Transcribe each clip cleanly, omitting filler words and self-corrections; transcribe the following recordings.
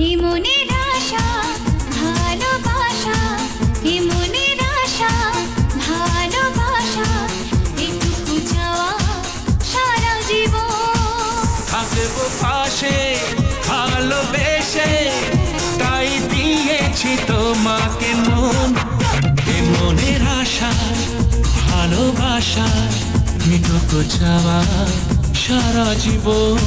এ মনের আশা ভালোবাসা, এ মনের আশা ভালোবাসা, এটুকু চাওয়া সারা জীবন। থাকবো পাশে ভালোবেসে, তাই দিয়েছি তোমাকে মন। এ মনের আশা ভালোবাসা, এটুকু চাওয়া সারা জীবন।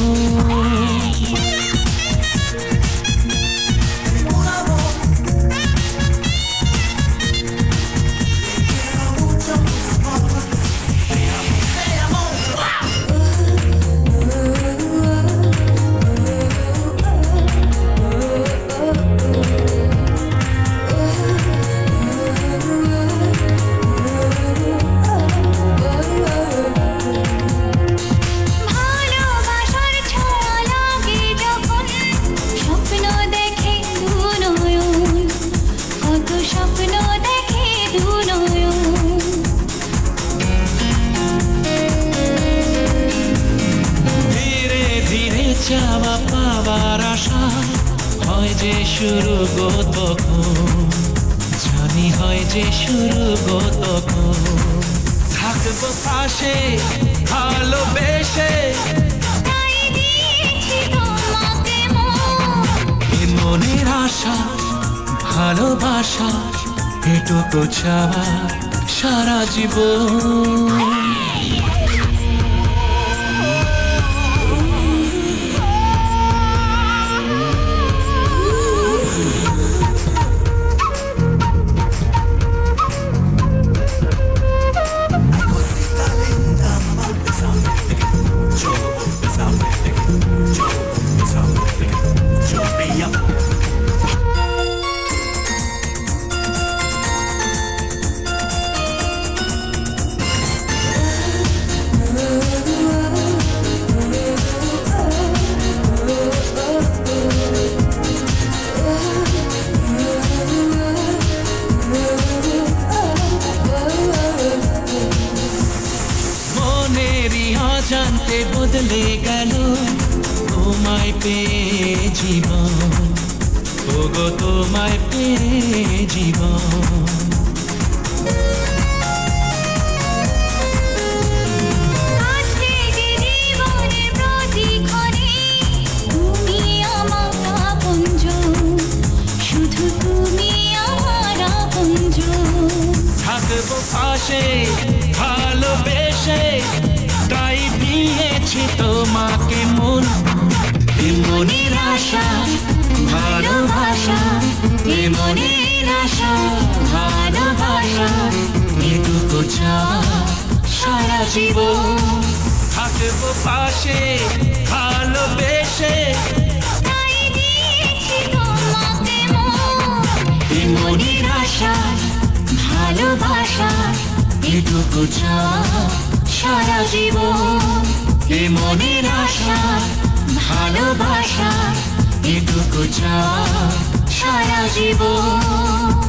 চাওয়া পাওয়ার আশা হয় যে শুরু গো তখন, জানি হয় যে শুরু গো তখন। থাকবো পাশে ভালোবেসে, তাই দিয়েছি তোমাকে মন। এ মনের আশা ভালোবাসা, এটুকু চাওয়া সারা জীবন। জানতে বদলে গেল তোমায় পেয়ে জীবন, ওগো তোমায় পেয়ে জীবন। আজকে যে জীবনের প্রতিক্ষণে তুমি আমার আপনজন, শুধু তুমি আমার আপনজন। থাকবো পাশে ভালোবেসে, তাই দিয়েছি তোমাকে মন। এ মনের আশা ভালোবাসা, এ মনের আশা ভালোবাসা, এটুকু চাওয়া সারা জীবন। থাকবো পাশে ভালোবেসে, তাই দিয়েছি তোমাকে মন। এ মনের আশা ভালোবাসা, এটুকু চাওয়া সারা জীবন। এ মনের আশা ভালোবাসা, এটুকু চাওয়া সারা জীবন।